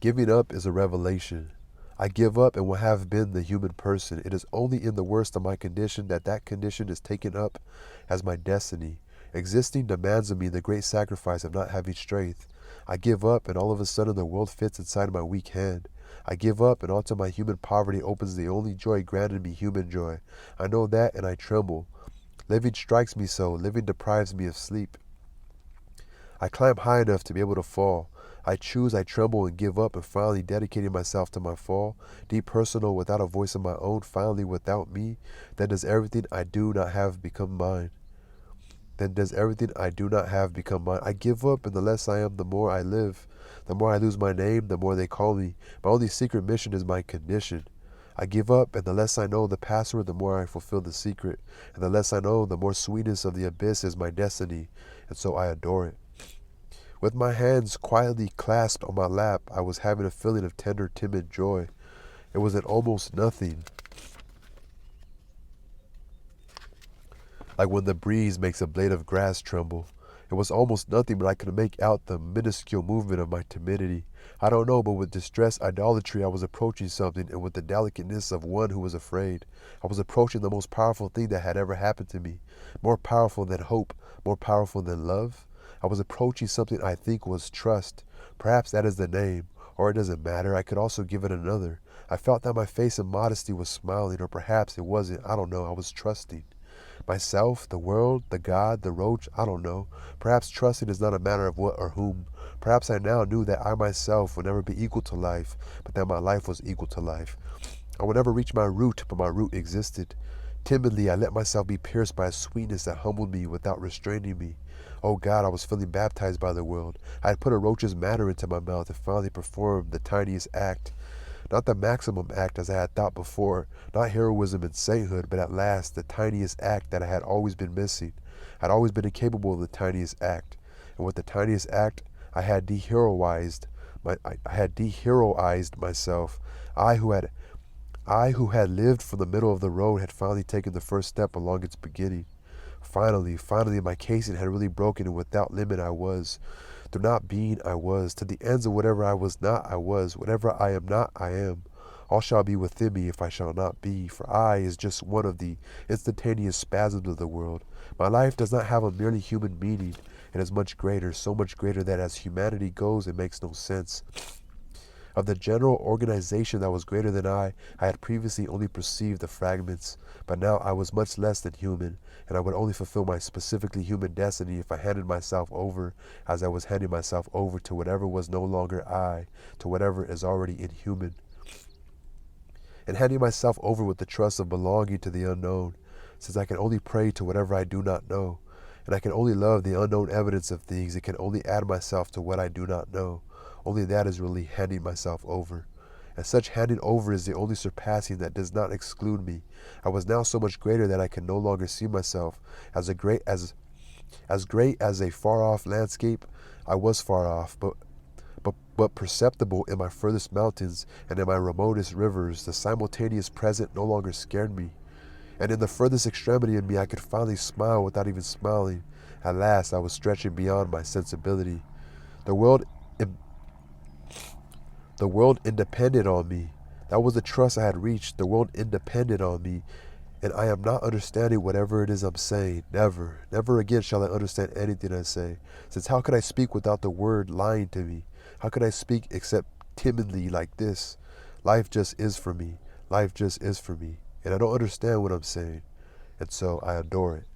Giving up is a revelation. I give up and will have been the human person. It is only in the worst of my condition that that condition is taken up as my destiny. Existing demands of me the great sacrifice of not having strength. I give up, and all of a sudden the world fits inside my weak hand. I give up, and onto my human poverty opens the only joy granted me, human joy. I know that, and I tremble. Living strikes me so, living deprives me of sleep. I climb high enough to be able to fall. I choose, I tremble, and give up, and finally dedicating myself to my fall, depersonal, without a voice of my own, finally without me, then does everything I do not have become mine. Then does everything I do not have become mine. I give up, and the less I am, the more I live. The more I lose my name, the more they call me. My only secret mission is my condition. I give up, and the less I know the password, the more I fulfill the secret. And the less I know, the more sweetness of the abyss is my destiny, and so I adore it. With my hands quietly clasped on my lap, I was having a feeling of tender, timid joy. It was an almost nothing, like when the breeze makes a blade of grass tremble. It was almost nothing, but I could make out the minuscule movement of my timidity. I don't know, but with distress, idolatry, I was approaching something, and with the delicateness of one who was afraid. I was approaching the most powerful thing that had ever happened to me, more powerful than hope, more powerful than love. I was approaching something I think was trust. Perhaps that is the name, or it doesn't matter. I could also give it another. I felt that my face in modesty was smiling, or perhaps it wasn't. I don't know. I was trusting. Myself, the world, the God, the roach, I don't know. Perhaps trusting is not a matter of what or whom. Perhaps I now knew that I myself would never be equal to life, but that my life was equal to life. I would never reach my root, but my root existed. Timidly, I let myself be pierced by a sweetness that humbled me without restraining me. Oh God, I was feeling baptized by the world. I had put a roach's matter into my mouth and finally performed the tiniest act. Not the maximum act as I had thought before, not heroism and sainthood, but at last the tiniest act that I had always been missing. I had always been incapable of the tiniest act. And with the tiniest act, I had deheroized myself. I who had I who had lived from the middle of the road had finally taken the first step along its beginning. Finally, my casing had really broken, and without limit I was. Through not being, I was. To the ends of whatever I was not, I was. Whatever I am not, I am. All shall be within me if I shall not be, for I is just one of the instantaneous spasms of the world. My life does not have a merely human meaning. It is much greater, so much greater that as humanity goes, it makes no sense. Of the general organization that was greater than I had previously only perceived the fragments, but now I was much less than human, and I would only fulfill my specifically human destiny if I handed myself over, as I was handing myself over to whatever was no longer I, to whatever is already inhuman, and handing myself over with the trust of belonging to the unknown, since I can only pray to whatever I do not know, and I can only love the unknown evidence of things, and can only add myself to what I do not know. Only that is really handing myself over. And such handing over is the only surpassing that does not exclude me. I was now so much greater that I can no longer see myself as great as a far-off landscape. I was far off, but perceptible in my furthest mountains and in my remotest rivers. The simultaneous present no longer scared me. And in the furthest extremity of me, I could finally smile without even smiling. At last, I was stretching beyond my sensibility. The world The world independed on me. That was the trust I had reached. The world independed on me. And I am not understanding whatever it is I'm saying. Never, never again shall I understand anything I say. Since how could I speak without the word lying to me? How could I speak except timidly like this? Life just is for me. Life just is for me. And I don't understand what I'm saying. And so I adore it.